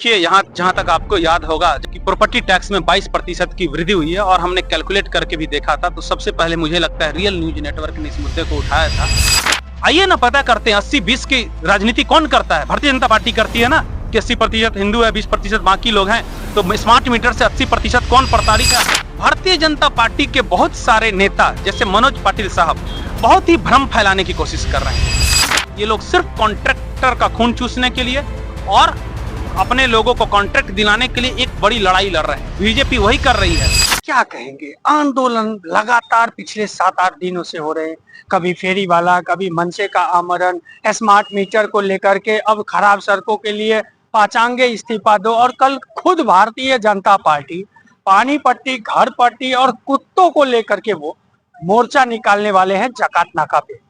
देखिए, यहाँ जहाँ तक आपको याद होगा कि प्रॉपर्टी टैक्स में 22% की वृद्धि हुई है और हमने कैलकुलेट करके भी देखा था, तो सबसे पहले मुझे लगता है रियल न्यूज नेटवर्क ने इस मुद्दे को उठाया था। आइए ना पता करते हैं 80-20 की राजनीति कौन करता है। भारतीय जनता पार्टी करती है ना कि 80% हिंदू है, 20% बाकी लोग हैं। तो स्मार्ट मीटर से 80% कौन प्रताड़ित है? भारतीय जनता पार्टी के बहुत सारे नेता जैसे मनोज पाटिल साहब बहुत ही भ्रम फैलाने की कोशिश कर रहे हैं। ये लोग सिर्फ कॉन्ट्रैक्टर का खून चूसने के लिए और अपने लोगों को कॉन्ट्रैक्ट दिलाने के लिए एक बड़ी लड़ाई लड़ रहे हैं। बीजेपी वही कर रही है। क्या कहेंगे? आंदोलन लगातार पिछले 7-8 दिनों से हो रहे हैं। कभी फेरी वाला, कभी मनसे का आमरण, स्मार्ट मीटर को लेकर के, अब खराब सड़कों के लिए पाचांगे इस्तीफा दो, और कल खुद भारतीय जनता पार्टी पानी पट्टी, घर पट्टी और कुत्तों को लेकर के वो मोर्चा निकालने वाले हैं जकात नाका पे।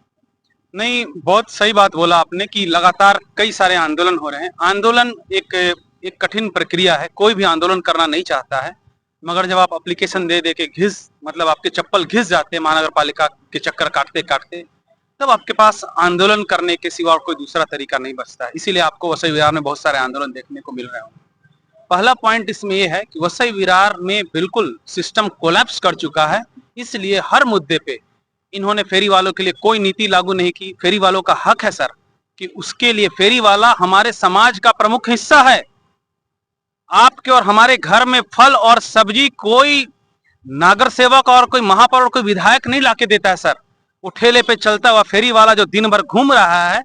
नहीं, बहुत सही बात बोला आपने कि लगातार कई सारे आंदोलन हो रहे हैं। आंदोलन एक कठिन प्रक्रिया है। कोई भी आंदोलन करना नहीं चाहता है, मगर जब आप एप्लीकेशन दे के मतलब आपके चप्पल घिस जाते हैं महानगर पालिका के चक्कर काटते काटते, तब आपके पास आंदोलन करने के सिवा और कोई दूसरा तरीका नहीं बचता है। इसीलिए आपको वसई विरार में बहुत सारे आंदोलन देखने को मिल रहे होंगे। पहला पॉइंट इसमें यह है कि वसई विरार में बिल्कुल सिस्टम कोलैप्स कर चुका है। इसलिए हर मुद्दे पे इन्होंने फेरी वालों के लिए कोई नीति लागू नहीं की। फेरी वालों का हक है सर कि उसके लिए, फेरी वाला हमारे समाज का प्रमुख हिस्सा है। आपके और हमारे घर में फल और सब्जी कोई नागर सेवक और कोई महापौर और कोई विधायक नहीं लाके देता है सर। वो ठेले पे चलता हुआ फेरी वाला जो दिन भर घूम रहा है,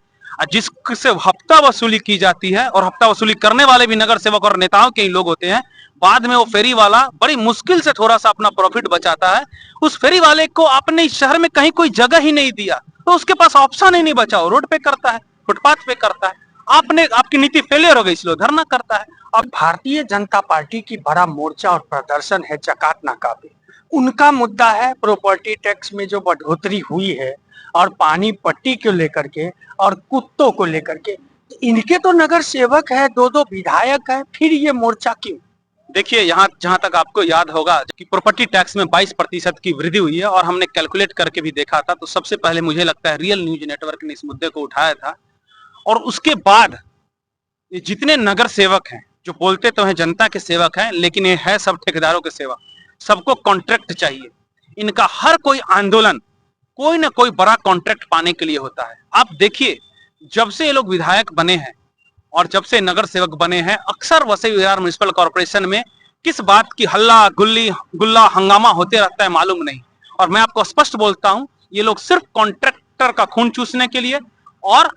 जिससे हफ्ता वसूली की जाती है, और हफ्ता वसूली करने वाले भी नगर सेवक और नेताओं के ही लोग होते हैं। बाद में वो फेरी वाला बड़ी मुश्किल से थोड़ा सा अपना प्रॉफिट बचाता है। उस फेरी वाले को आपने इस शहर में कहीं कोई जगह ही नहीं दिया, तो उसके पास ऑप्शन ही नहीं बचा। वो रोड पे करता है, फुटपाथ पे करता है। आपकी नीति फेलियर हो गई, इसलिए धरना करता है। अब भारतीय जनता पार्टी की बड़ा मोर्चा और प्रदर्शन है जकात नाका पे। उनका मुद्दा है प्रॉपर्टी टैक्स में जो बढ़ोतरी हुई है, और पानी पट्टी को लेकर के, और कुत्तों को लेकर के। इनके तो नगर सेवक है, 2-2 विधायक है, फिर ये मोर्चा क्यों? देखिए, यहाँ जहाँ तक आपको याद होगा कि प्रॉपर्टी टैक्स में 22% की वृद्धि हुई है और हमने कैलकुलेट करके भी देखा था, तो सबसे पहले मुझे लगता है रियल न्यूज नेटवर्क ने इस मुद्दे को उठाया था। और उसके बाद ये जितने नगर सेवक हैं, जो बोलते तो हैं जनता के सेवक हैं, लेकिन ये है सब ठेकेदारों के सेवक। सबको कॉन्ट्रैक्ट चाहिए। इनका हर कोई आंदोलन कोई ना कोई बड़ा कॉन्ट्रैक्ट पाने के लिए होता है। आप देखिए, जब से ये लोग विधायक बने हैं और जब से नगर सेवक बने हैं, अक्सर वसई विरार म्युनिसिपल कॉर्पोरेशन में किस बात की हल्ला गुल्ला हंगामा होते रहता है मालूम नहीं। और मैं आपको स्पष्ट बोलता हूं, ये लोग सिर्फ कॉन्ट्रैक्टर का खून चूसने के लिए और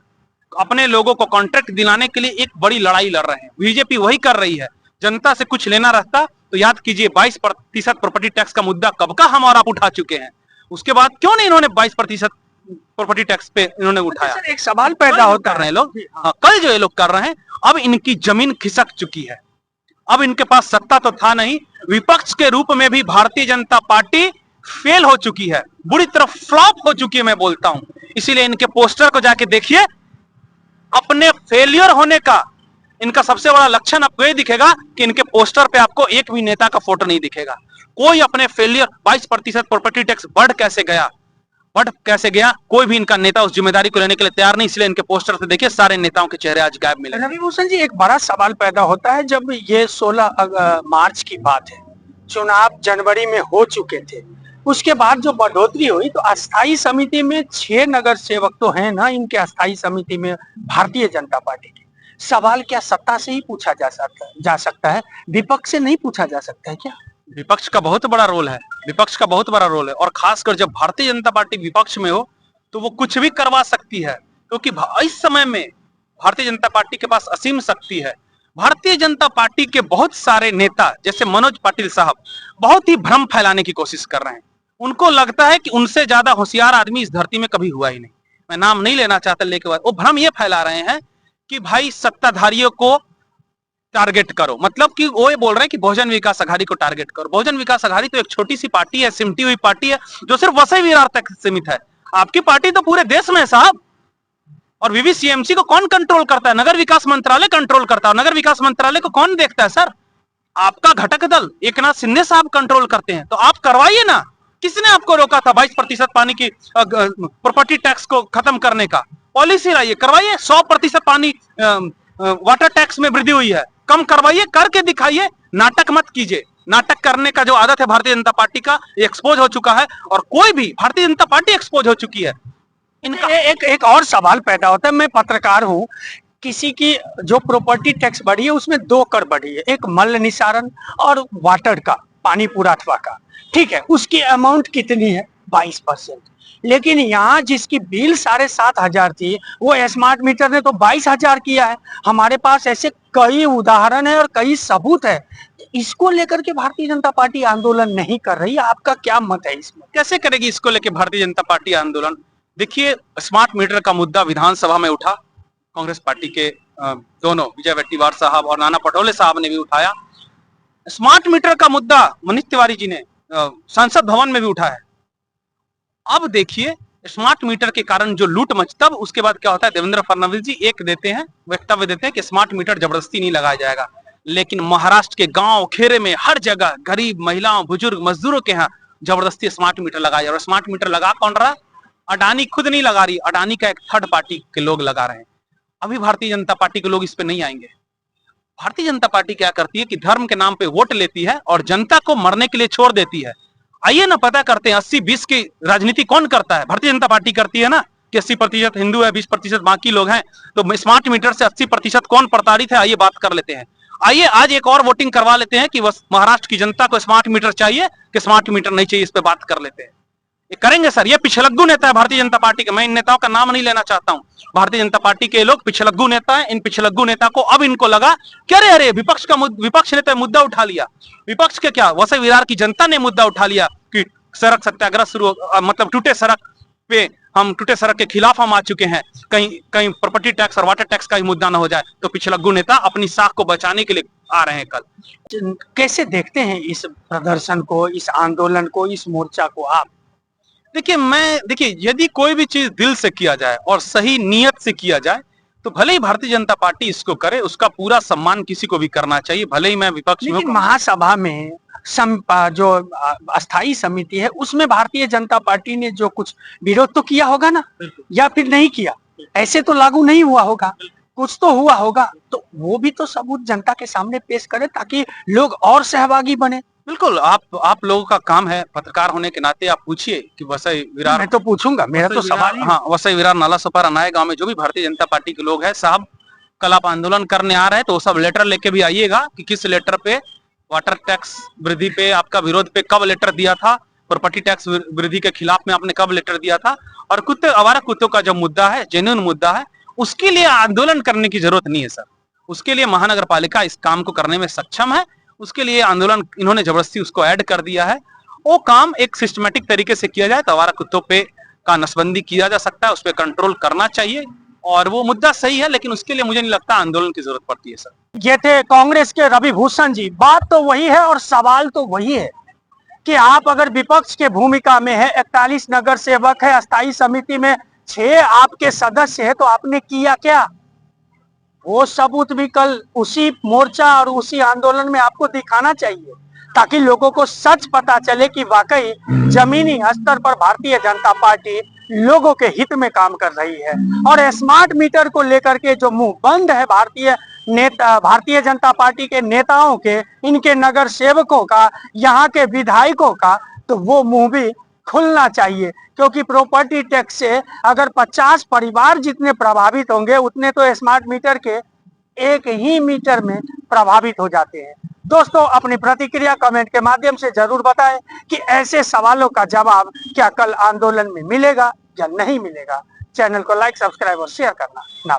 अपने लोगों को कॉन्ट्रैक्ट दिलाने के लिए एक बड़ी लड़ाई लड़ रहे हैं। बीजेपी वही कर रही है। जनता से कुछ लेना रहता तो याद कीजिए, 22% प्रॉपर्टी टैक्स का मुद्दा कब का हम और आप उठा चुके हैं। उसके बाद क्यों नहीं इन्होंने 22% प्रॉपर्टी टैक्स पे इन्होंने उठाया? एक सवाल पैदा होता कर रहे हैं लोग। कल जो ये लोग कर रहे हैं, अब इनकी जमीन खिसक चुकी है। अब इनके पास सत्ता तो था नहीं, विपक्ष के रूप में भी भारतीय जनता पार्टी फेल हो चुकी है, बुरी तरह फ्लॉप हो चुकी है, मैं बोलता हूं। इसीलिए इनके पोस्टर को जाके देखिए। अपने फेलियर होने का इनका सबसे बड़ा लक्षण आपको ये दिखेगा कि इनके पोस्टर पे आपको एक भी नेता का फोटो नहीं दिखेगा। कोई अपने फेलियर 22% प्रॉपर्टी टैक्स बढ़ कैसे गया, कोई भी इनका नेता उस जिम्मेदारी को लेने के लिए तैयार नहीं। इसलिए इनके पोस्टर से देखिए, सारे नेताओं के चेहरे आज गायब मिले। रवि भूषण जी, एक बड़ा सवाल पैदा होता है। जब ये 16 मार्च की बात है, चुनाव जनवरी में हो चुके थे, उसके बाद जो बढ़ोतरी हुई, तो अस्थायी समिति में 6 नगर सेवक तो हैं ना इनके अस्थायी समिति में भारतीय जनता पार्टी के। सवाल क्या सत्ता से ही पूछा जा सकता है? विपक्ष से नहीं पूछा जा सकता है क्या? विपक्ष का बहुत बड़ा रोल है। विपक्ष का बहुत बड़ा रोल है, और खासकर जब भारतीय जनता पार्टी विपक्ष में हो तो वो कुछ भी करवा सकती है, क्योंकि इस समय में भारतीय जनता पार्टी के पास असीम शक्ति है। भारतीय जनता पार्टी के बहुत सारे नेता जैसे मनोज पाटिल साहब बहुत ही भ्रम फैलाने की कोशिश कर रहे हैं। उनको लगता है कि उनसे ज्यादा होशियार आदमी इस धरती में कभी हुआ ही नहीं। मैं नाम नहीं लेना चाहता, लेकिन वो भ्रम ये फैला रहे हैं कि भाई सत्ताधारियों को टारगेट करो। मतलब कि वो ये बोल रहे हैं कि बहुजन विकास अघाड़ी को टारगेट करो। बहुजन विकास अघाड़ी तो एक छोटी सी पार्टी है, सिमटी हुई पार्टी है, जो सिर्फ वसई विरार तक सीमित है। आपकी पार्टी तो पूरे देश में है साहब। और वीवीसीएमसी को कौन कंट्रोल करता है? नगर विकास मंत्रालय कंट्रोल करता है। नगर विकास मंत्रालय को कौन देखता है सर? आपका घटक दल एकनाथ शिंदे साहब कंट्रोल करते हैं। तो आप करवाइए ना। किसने आपको रोका था 22% पानी की प्रॉपर्टी टैक्स को खत्म करने का? पॉलिसी लाइए, करवाइए। 100% पानी वाटर टैक्स में वृद्धि हुई है, कम करवाइए, करके दिखाइए, नाटक मत कीजिए। नाटक करने का जो आदत है भारतीय जनता पार्टी का, एक्सपोज हो चुका है, और कोई भी भारतीय जनता पार्टी एक्सपोज हो चुकी है। इनका एक और सवाल पैदा होता है, मैं पत्रकार हूँ, किसी की जो प्रॉपर्टी टैक्स बढ़ी है उसमें 2 कर बढ़ी है, एक मल निसारण और वाटर का, पानी पुराठवा का, ठीक है, उसकी अमाउंट कितनी है 22%। लेकिन यहाँ जिसकी बिल 7,500 थी वो स्मार्ट मीटर ने तो 22,000 किया है। हमारे पास ऐसे कई उदाहरण है और कई सबूत है। इसको लेकर के भारतीय जनता पार्टी आंदोलन नहीं कर रही, आपका क्या मत है इसमें? कैसे करेगी इसको लेके भारतीय जनता पार्टी आंदोलन? देखिए, स्मार्ट मीटर का मुद्दा विधानसभा में उठा, कांग्रेस पार्टी के दोनों विजय वट्टीवार साहब और नाना पटोले साहब ने भी उठाया। स्मार्ट मीटर का मुद्दा मनीष तिवारी जी ने संसद भवन में भी उठाया। अब देखिए, स्मार्ट मीटर के कारण जो लूट मचता, उसके बाद क्या होता है, देवेंद्र फडणवीस जी एक देते हैं, वक्तव्य देते हैं कि स्मार्ट मीटर जबरदस्ती नहीं लगाया जाएगा, लेकिन महाराष्ट्र के गांव खेरे में हर जगह गरीब महिलाओं, बुजुर्ग, मजदूरों के यहाँ जबरदस्ती स्मार्ट मीटर लगाया। और स्मार्ट मीटर लगा कौन रहा? अडानी खुद नहीं लगा रही, अडानी का एक थर्ड पार्टी के लोग लगा रहे हैं। अभी भारतीय जनता पार्टी के लोग इस पे नहीं आएंगे। भारतीय जनता पार्टी क्या करती है कि धर्म के नाम पे वोट लेती है और जनता को मरने के लिए छोड़ देती है। आइए ना पता करते हैं 80-20 की राजनीति कौन करता है? भारतीय जनता पार्टी करती है ना, कि 80% हिंदू है, 20% बाकी लोग हैं। तो स्मार्ट मीटर से 80% कौन प्रताड़ित है, आइए बात कर लेते हैं। आइए आज एक और वोटिंग करवा लेते हैं कि महाराष्ट्र की जनता को स्मार्ट मीटर चाहिए कि स्मार्ट मीटर नहीं चाहिए, इस पे बात कर लेते हैं। ये करेंगे सर, ये पिछलग्गू नेता है भारतीय जनता पार्टी के। मैं इन नेताओं का नाम नहीं लेना चाहता हूं। भारतीय जनता पार्टी के लोग पिछलग्गू नेता हैं। इन पिछलग्गू नेता को अब इनको लगा कि अरे विपक्ष ने तो मुद्दा उठा लिया। विपक्ष के क्या, वसई विरार की जनता ने मुद्दा उठा लिया कि सड़क सत्याग्रह शुरू, मतलब टूटे सड़क पे हम, टूटे सड़क के खिलाफ हम आ चुके हैं, कहीं प्रॉपर्टी टैक्स और वाटर टैक्स का ही मुद्दा ना हो जाए। तो पिछलग्गू नेता अपनी साख को बचाने के लिए आ रहे हैं कल। कैसे देखते हैं इस प्रदर्शन को, इस आंदोलन को, इस मोर्चा को आप? देखिए, यदि कोई भी चीज दिल से किया जाए और सही नियत से किया जाए तो भले ही भारतीय जनता पार्टी इसको करे, उसका पूरा सम्मान किसी को भी करना चाहिए, भले ही मैं विपक्ष में। लेकिन महासभा में जो अस्थाई समिति है उसमें भारतीय जनता पार्टी ने जो कुछ विरोध तो किया होगा ना, या फिर नहीं किया? ऐसे तो लागू नहीं हुआ होगा, कुछ तो हुआ होगा, तो वो भी तो सबूत जनता के सामने पेश करे ताकि लोग और सहभागी बने। बिल्कुल, आप लोगों का काम है, पत्रकार होने के नाते आप पूछिए कि वसई विरार। मैं तो पूछूंगा, मेरा तो सवाल ही। हाँ, वसई विरार नाला सुपारा नाये गांव में जो भी भारतीय जनता पार्टी के लोग हैं साहब, कल आप आंदोलन करने आ रहे हैं तो वो सब लेटर लेके भी आइएगा कि किस लेटर पे वाटर टैक्स वृद्धि पे आपका विरोध पे कब लेटर दिया था, प्रॉपर्टी टैक्स वृद्धि के खिलाफ में आपने कब लेटर दिया था। और कुत्ते, आवारा कुत्तों का जो मुद्दा है, जेन्युइन मुद्दा है, उसके लिए आंदोलन करने की जरूरत नहीं है सर। उसके लिए महानगर पालिका इस काम को करने में सक्षम है। उसके लिए आंदोलन इन्होंने जबरदस्ती उसको ऐड कर दिया है। वो काम एक सिस्टमेटिक तरीके से किया जाए तो आवारा कुत्तों पे का नसबंदी किया जा सकता है, उस पर कंट्रोल करना चाहिए, और वो मुद्दा सही है, लेकिन उसके लिए मुझे नहीं लगता आंदोलन की जरूरत पड़ती है सर। ये थे कांग्रेस के रवि भूषण जी। बात तो वही है और सवाल तो वही है कि आप अगर विपक्ष के भूमिका में है, 41 नगर सेवक है, अस्थायी समिति में 6 आपके सदस्य है, तो आपने किया क्या? वो सबूत भी कल उसी मोर्चा और उसी आंदोलन में आपको दिखाना चाहिए ताकि लोगों को सच पता चले कि वाकई जमीनी स्तर पर भारतीय जनता पार्टी लोगों के हित में काम कर रही है। और स्मार्ट मीटर को लेकर के जो मुंह बंद है भारतीय जनता पार्टी के नेताओं के, इनके नगर सेवकों का, यहाँ के विधायकों का, तो वो मुंह भी खुलना चाहिए। क्योंकि प्रॉपर्टी टैक्स से अगर 50 परिवार जितने प्रभावित होंगे उतने तो स्मार्ट मीटर के एक ही मीटर में प्रभावित हो जाते हैं। दोस्तों, अपनी प्रतिक्रिया कमेंट के माध्यम से जरूर बताएं कि ऐसे सवालों का जवाब क्या कल आंदोलन में मिलेगा या नहीं मिलेगा। चैनल को लाइक, सब्सक्राइब और शेयर करना ना